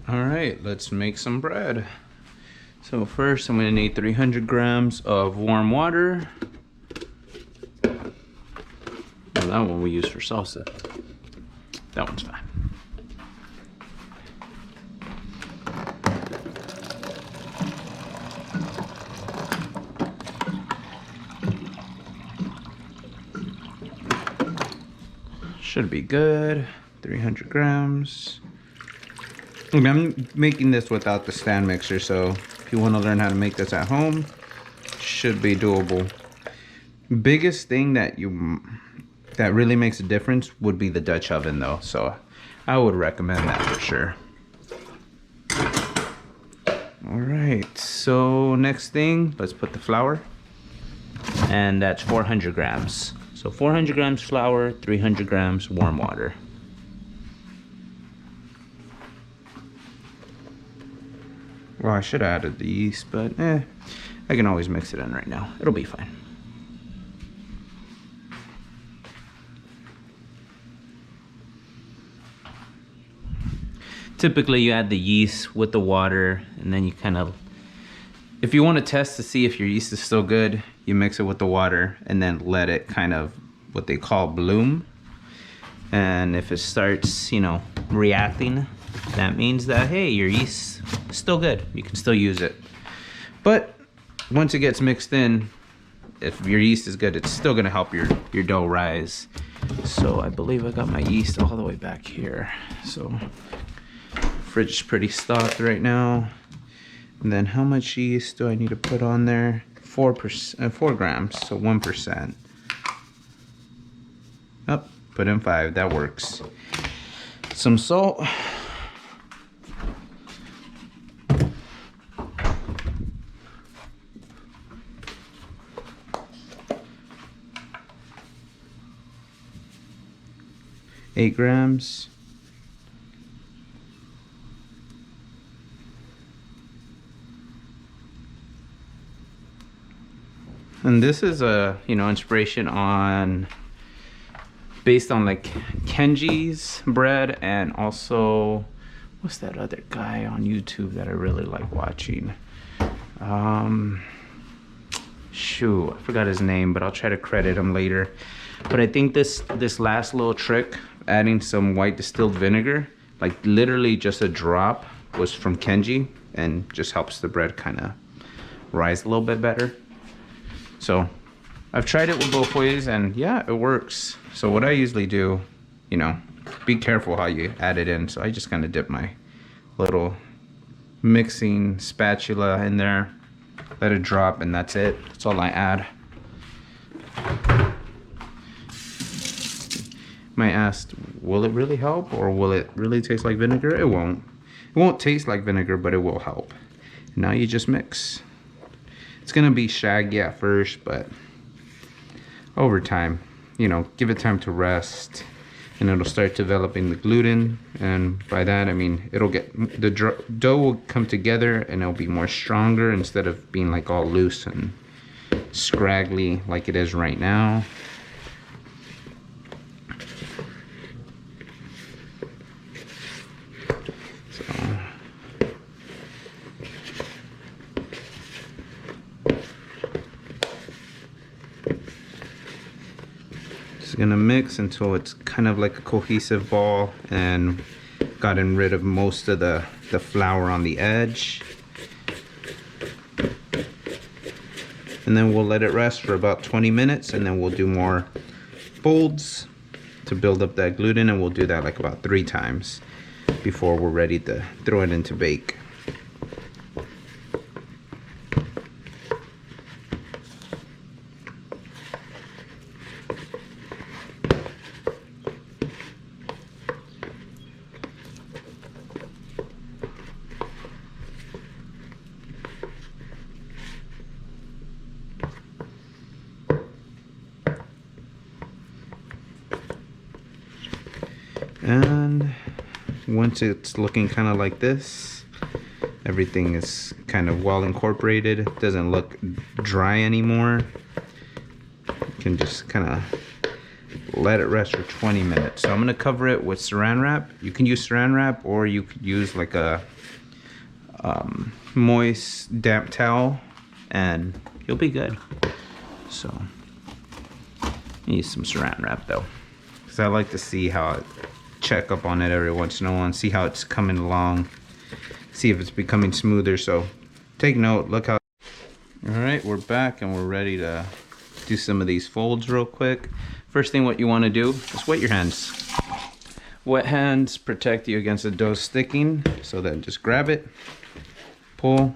All right, let's make some bread. So first I'm gonna need 300 grams of warm water. Well, that one we use for salsa. That one's fine. Should be good. 300 grams. I'm making this without the stand mixer, so if you want to learn how to make this at home, should be doable. Biggest thing that really makes a difference would be the Dutch oven though, so I would recommend that for sure. All right, so next thing, let's put the flour, and that's 400 grams. So 400 grams flour, 300 grams warm water. Well, I should have added the yeast, but I can always mix it in right now. It'll be fine. Typically you add the yeast with the water, and then you kind of, if you want to test to see if your yeast is still good, you mix it with the water and then let it kind of, what they call bloom. And if it starts, you know, reacting, that means that, hey, your yeast is still good. You can still use it. But once it gets mixed in, if your yeast is good, it's still gonna help your dough rise. So I believe I got my yeast all the way back here. So fridge is pretty stocked right now. And then how much yeast do I need to put on there? 4 grams, so 1%. Oh, put in 5, that works. Some salt. Eight grams. And this is a, you know, inspiration on, based on like Kenji's bread, and also, what's that other guy on YouTube that I really like watching? Shoot, I forgot his name, but I'll try to credit him later. But I think this last little trick, adding some white distilled vinegar, like literally just a drop, was from Kenji, and just helps the bread kind of rise a little bit better. So I've tried it with both ways, and yeah, it works. So what I usually do, you know, be careful how you add it in. So I just kind of dip my little mixing spatula in there, let it drop, and that's it. That's all I add. Might ask, will it really help, or will it really taste like vinegar? It won't. It won't taste like vinegar, but it will help. And now you just mix. It's gonna be shaggy at first, but over time, you know, give it time to rest, and it'll start developing the gluten. And by that I mean it'll get, the dough will come together, and it'll be more stronger instead of being like all loose and scraggly like it is right now. Gonna mix until it's kind of like a cohesive ball and gotten rid of most of the flour on the edge. And then we'll let it rest for about 20 minutes, and then we'll do more folds to build up that gluten, and we'll do that like about 3 times before we're ready to throw it into bake. And once it's looking kind of like this, everything is kind of well incorporated, it doesn't look dry anymore, you can just kind of let it rest for 20 minutes. So I'm gonna cover it with saran wrap. You can use saran wrap, or you could use like a moist damp towel, and you'll be good. So use some saran wrap though, because I like to see how it, check up on it every once in a while and see how it's coming along, see if it's becoming smoother. So take note, look how. All right, we're back and we're ready to do some of these folds real quick. First thing what you want to do is wet your hands. Wet hands protect you against the dough sticking, so then just grab it, pull,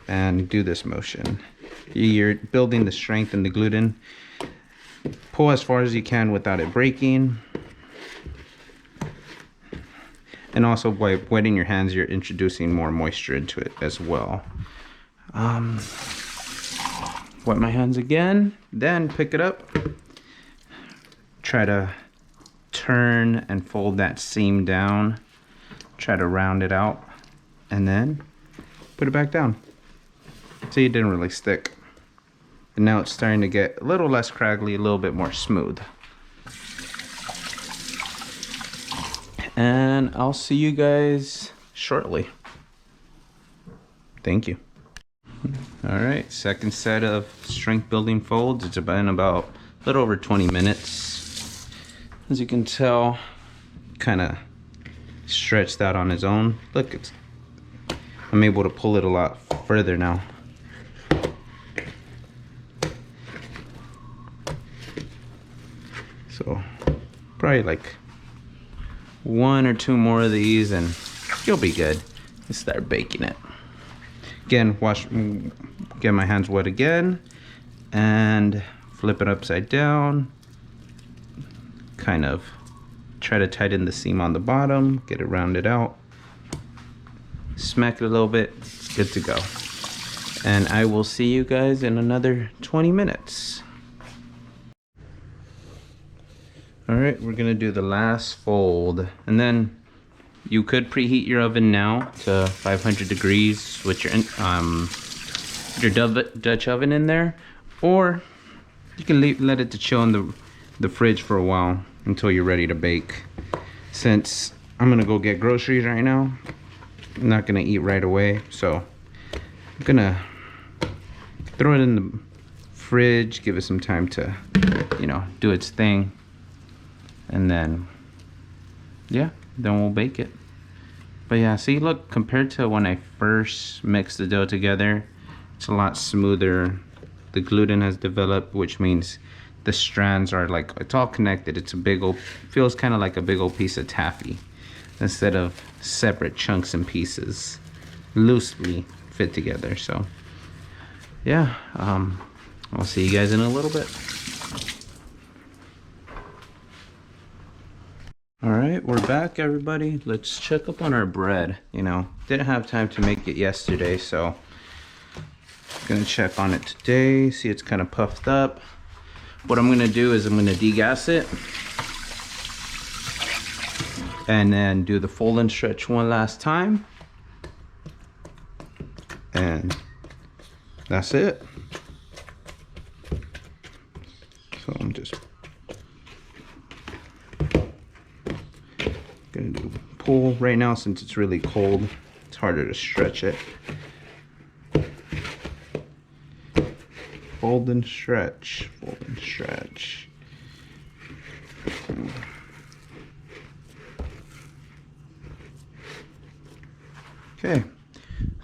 and do this motion. You're building the strength in the gluten. Pull as far as you can without it breaking. And also by wetting your hands, you're introducing more moisture into it as well. Wet my hands again, then pick it up. Try to turn and fold that seam down. Try to round it out, and then put it back down. See, it didn't really stick. And now it's starting to get a little less craggly, a little bit more smooth. And I'll see you guys shortly. Thank you. All right, second set of strength building folds. It's been about a little over 20 minutes. As you can tell, kind of stretched out on his own. Look, I'm able to pull it a lot further now. So probably like 1 or 2 more of these and you'll be good. Let's start baking it. Again, get my hands wet again and flip it upside down. Kind of try to tighten the seam on the bottom, get it rounded out. Smack it a little bit, it's good to go. And I will see you guys in another 20 minutes. All right, we're gonna do the last fold, and then you could preheat your oven now to 500 degrees with your Dutch oven in there, or you can let it to chill in the fridge for a while until you're ready to bake. Since I'm gonna go get groceries right now, I'm not gonna eat right away, so I'm gonna throw it in the fridge, give it some time to, you know, do its thing, and then yeah, then we'll bake it. But yeah, see, look, compared to when I first mixed the dough together, it's a lot smoother. The gluten has developed, which means the strands are like, it's all connected. It's a big old, feels kind of like a big old piece of taffy instead of separate chunks and pieces, loosely fit together. So yeah, I'll see you guys in a little bit. All right, we're back, everybody. Let's check up on our bread. You know, didn't have time to make it yesterday, so gonna check on it today. See, it's kind of puffed up. What I'm gonna do is I'm gonna degas it and then do the fold and stretch one last time, and that's it. So I'm just gonna do pull right now. Since it's really cold, it's harder to stretch it. Fold and stretch, fold and stretch. Okay,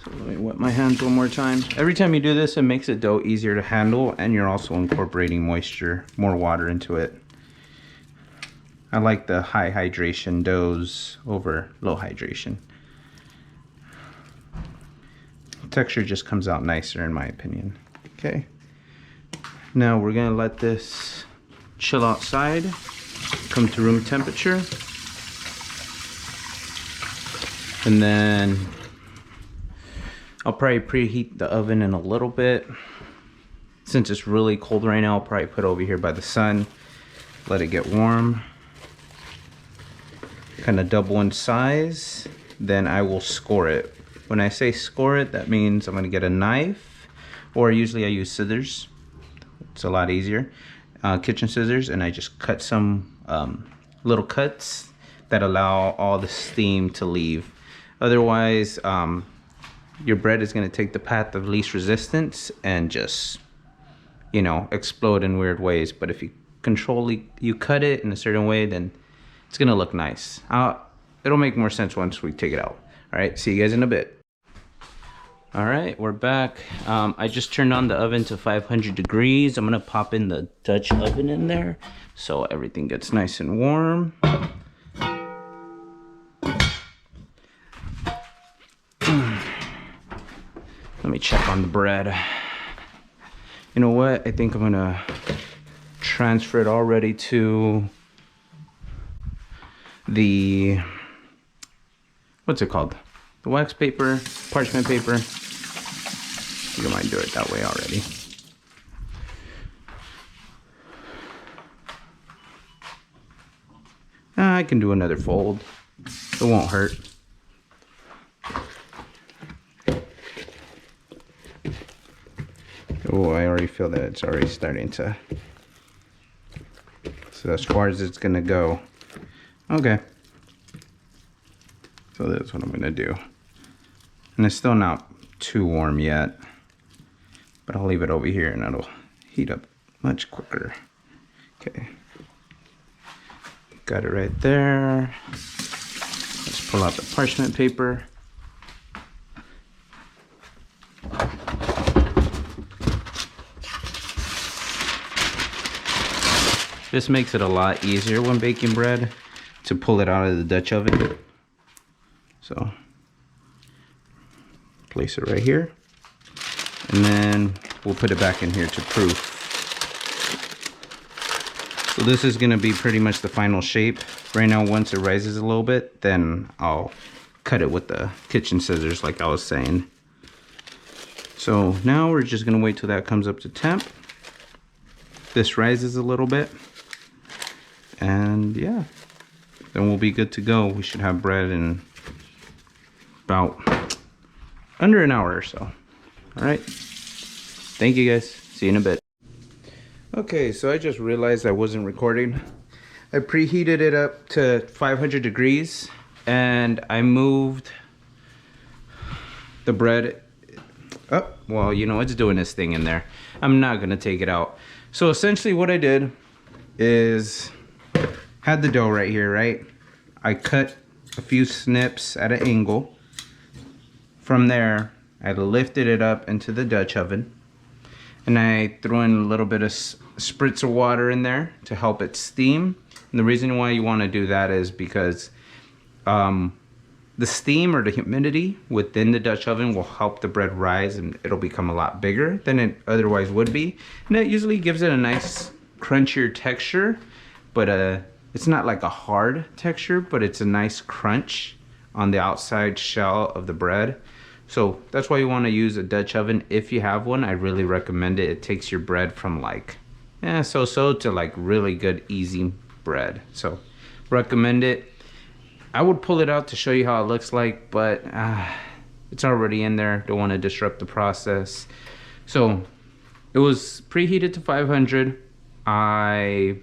so let me wet my hands one more time. Every time you do this, it makes the dough easier to handle, and you're also incorporating moisture, more water into it. I like the high hydration doughs over low hydration. Texture just comes out nicer in my opinion. Okay, now we're gonna let this chill outside, come to room temperature, and then I'll probably preheat the oven in a little bit. Since it's really cold right now, I'll probably put it over here by the sun, let it get warm, kind of double in size. Then I will score it. When I say score it, that means I'm gonna get a knife, or usually I use scissors. It's a lot easier. kitchen scissors, and I just cut some little cuts that allow all the steam to leave. Otherwise, your bread is going to take the path of least resistance and just, you know, explode in weird ways. But if you you cut it in a certain way, then it's going to look nice. It'll make more sense once we take it out. All right, see you guys in a bit. All right, we're back. I just turned on the oven to 500 degrees. I'm gonna pop in the Dutch oven in there so everything gets nice and warm. Let me check on the bread. You know what? I think I'm gonna transfer it already to the, what's it called? The wax paper, parchment paper. You don't mind do it that way already. I can do another fold. It won't hurt. Oh, I already feel that it's already starting to. So as far as it's gonna go. Okay. So that's what I'm gonna do. And it's still not too warm yet, but I'll leave it over here and it'll heat up much quicker. Okay. Got it right there. Let's pull out the parchment paper. This makes it a lot easier when baking bread to pull it out of the Dutch oven. So place it right here, and then we'll put it back in here to proof. So this is going to be pretty much the final shape. Right now, once it rises a little bit, then I'll cut it with the kitchen scissors like I was saying. So now we're just going to wait till that comes up to temp. This rises a little bit, and yeah, then we'll be good to go. We should have bread in about under an hour or so. All right, thank you guys, see you in a bit. Okay, so I just realized I wasn't recording. I preheated it up to 500 degrees and I moved the bread up. Well, you know, it's doing this thing in there. I'm not gonna take it out. So essentially what I did is had the dough right here, right? I cut a few snips at an angle. From there, I lifted it up into the Dutch oven, and I threw in a little bit of spritz of water in there to help it steam. And the reason why you want to do that is because the steam or the humidity within the Dutch oven will help the bread rise, and it'll become a lot bigger than it otherwise would be. And it usually gives it a nice crunchier texture, but it's not like a hard texture, but it's a nice crunch on the outside shell of the bread. So that's why you want to use a Dutch oven if you have one. I really recommend it. It takes your bread from like so-so to like really good easy bread. So recommend it. I would pull it out to show you how it looks like, but it's already in there. Don't want to disrupt the process. So it was preheated to 500. I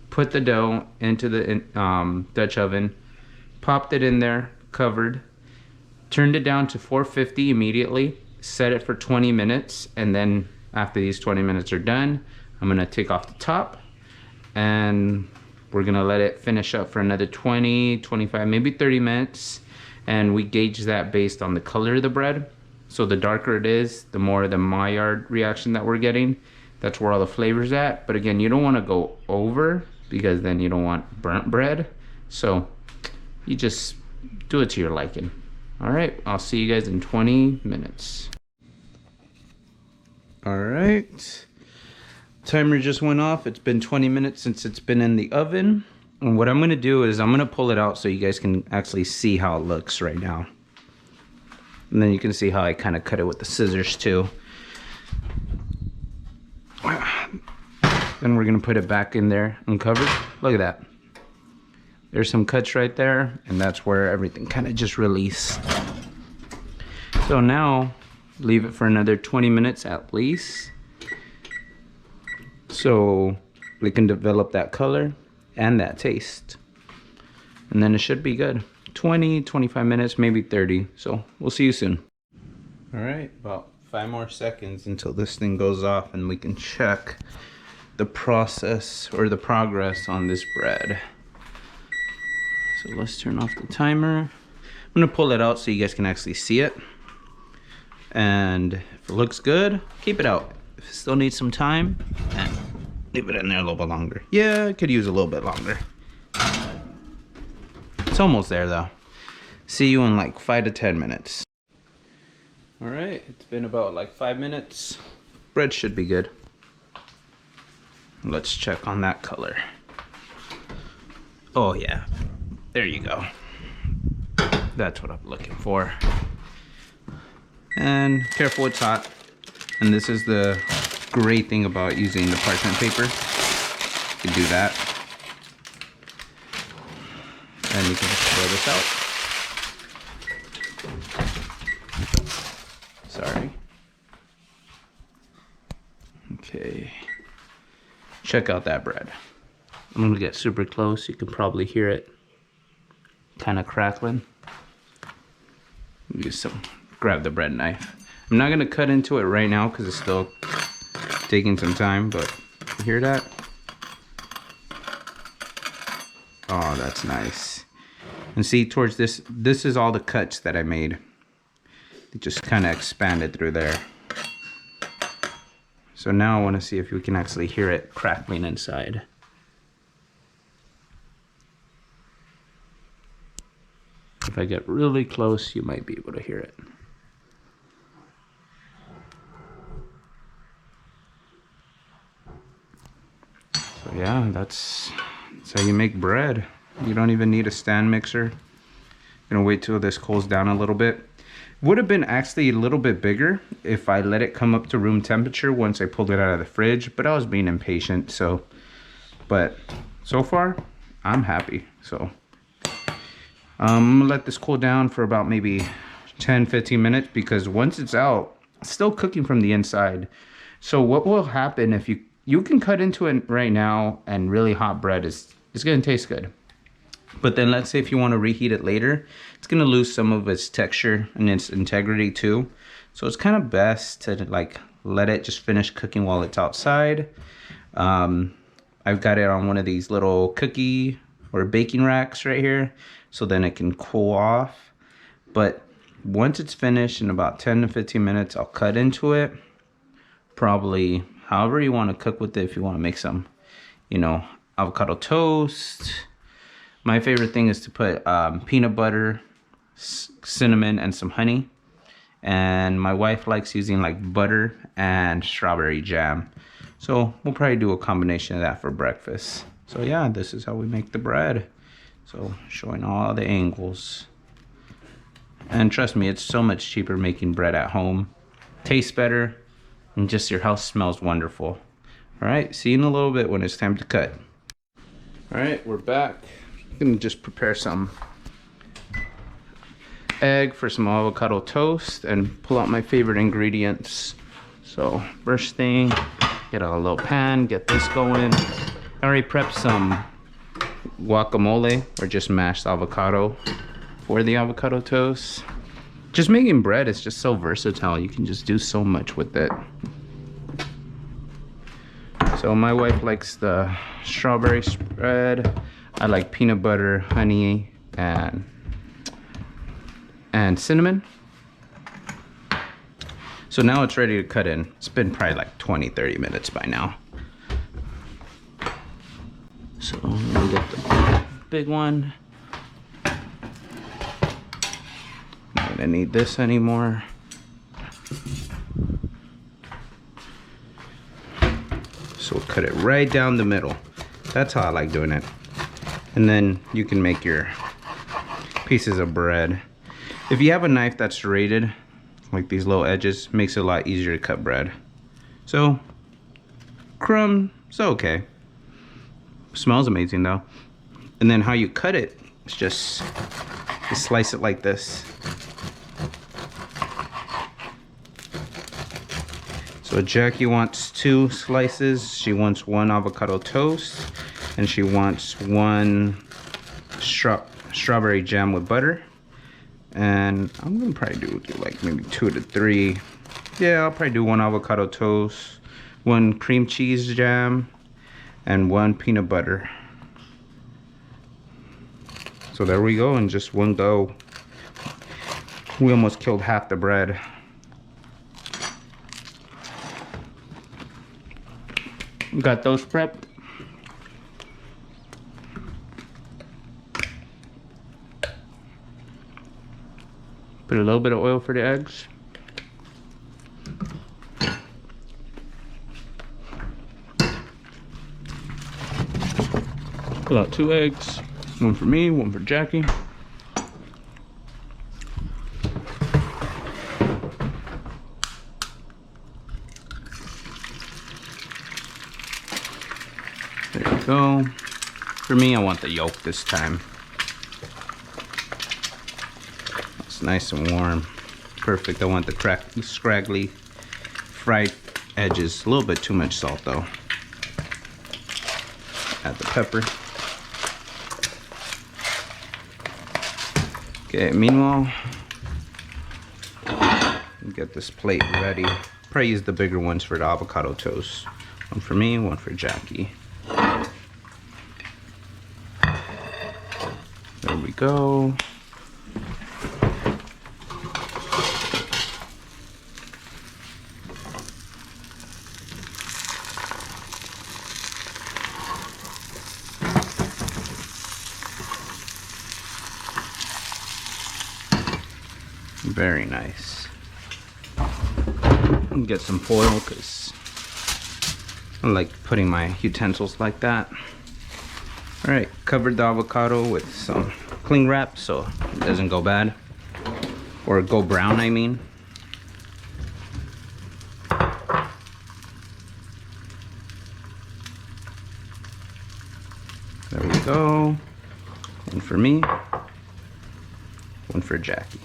put the dough into the Dutch oven, popped it in there, covered, turned it down to 450 immediately, set it for 20 minutes, and then after these 20 minutes are done, I'm gonna take off the top and we're gonna let it finish up for another 20, 25, maybe 30 minutes. And we gauge that based on the color of the bread. So the darker it is, the more the Maillard reaction that we're getting. That's where all the flavor's at. But again, you don't wanna go over because then you don't want burnt bread. So you just do it to your liking. All right, I'll see you guys in 20 minutes. All right, timer just went off. It's been 20 minutes since it's been in the oven. And what I'm gonna do is I'm gonna pull it out so you guys can actually see how it looks right now. And then you can see how I kind of cut it with the scissors too. Then we're gonna put it back in there uncovered. Look at that. There's some cuts right there, and that's where everything kind of just released. So now, leave it for another 20 minutes at least. so we can develop that color and that taste. And then it should be good. 20-25 minutes, maybe 30. So we'll see you soon. All right, about 5 more seconds until this thing goes off and we can check the process or the progress on this bread. So let's turn off the timer. I'm gonna pull it out so you guys can actually see it. And if it looks good, keep it out. If it still needs some time, then leave it in there a little bit longer. Yeah, it could use a little bit longer. It's almost there though. See you in like 5 to 10 minutes. All right, it's been about like 5 minutes. Bread should be good. Let's check on that color. Oh yeah, there you go. That's what I'm looking for. And careful, it's hot. And this is the great thing about using the parchment paper. You can do that. And you can just throw this out. Sorry. Okay. Check out that bread. I'm gonna get super close. You can probably hear it kind of crackling. Use some, grab the bread knife. I'm not gonna cut into it right now because it's still taking some time, but you hear that? Oh, that's nice. And see, towards this is all the cuts that I made. They just kind of expanded through there. So now I want to see if we can actually hear it crackling inside. If I get really close, you might be able to hear it. So yeah, that's how you make bread. You don't even need a stand mixer. Gonna wait till this cools down a little bit. Would have been actually a little bit bigger if I let it come up to room temperature once I pulled it out of the fridge, but I was being impatient, so. But so far, I'm happy, so. I'm gonna let this cool down for about maybe 10-15 minutes because once it's out, it's still cooking from the inside. So what will happen if you can cut into it right now, and really hot bread is gonna taste good. But then let's say if you want to reheat it later, it's going to lose some of its texture and its integrity too. So it's kind of best to like let it just finish cooking while it's outside. I've got it on one of these little cookie or baking racks right here, so then it can cool off. But once it's finished in about 10 to 15 minutes, I'll cut into it. Probably however you want to cook with it. If you want to make some, you know, avocado toast. My favorite thing is to put peanut butter, cinnamon, and some honey. And my wife likes using like butter and strawberry jam. So we'll probably do a combination of that for breakfast. So yeah, this is how we make the bread. So showing all the angles. And trust me, it's so much cheaper making bread at home. Tastes better, and just your house smells wonderful. All right, see you in a little bit when it's time to cut. All right, we're back. I'm gonna just prepare some egg for some avocado toast and pull out my favorite ingredients. So first thing, get a little pan, get this going. I already prepped some guacamole or just mashed avocado for the avocado toast. Just making bread is just so versatile. You can just do so much with it. So my wife likes the strawberry spread. I like peanut butter, honey, and cinnamon. So now it's ready to cut in. It's been probably like 20-30 minutes by now. So I'm gonna get the big one. Not gonna need this anymore. So we'll cut it right down the middle. That's how I like doing it. And then you can make your pieces of bread. If you have a knife that's serrated, like these little edges, makes it a lot easier to cut bread. So, crumb, so okay. Smells amazing though. And then how you cut it, it's just, you slice it like this. So So Jackie wants 2 slices. She wants 1 avocado toast, and she wants 1 strawberry jam with butter. And I'm gonna probably do like maybe 2 to 3. Yeah, I'll probably do 1 avocado toast, 1 cream cheese jam, and 1 peanut butter. So there we go, in just one go. We almost killed half the bread. Got those prepped. Put a little bit of oil for the eggs. Pull out 2 eggs. 1 for me, 1 for Jackie. There you go. For me, I want the yolk this time. It's nice and warm. Perfect. I want the scraggly fried edges. A little bit too much salt though. Add the pepper. Okay, meanwhile, get this plate ready. Probably use the bigger ones for the avocado toast. 1 for me, 1 for Jackie. There we go. Very nice. Get some foil because I like putting my utensils like that. Alright, covered the avocado with some cling wrap so it doesn't go bad. Or go brown, I mean. There we go. 1 for me, 1 for Jackie.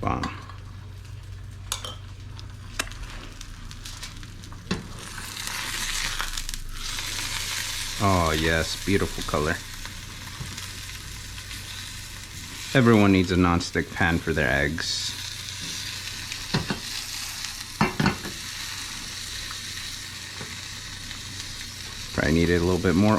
Bomb. Oh yes, beautiful color. Everyone needs a non-stick pan for their eggs. Probably needed a little bit more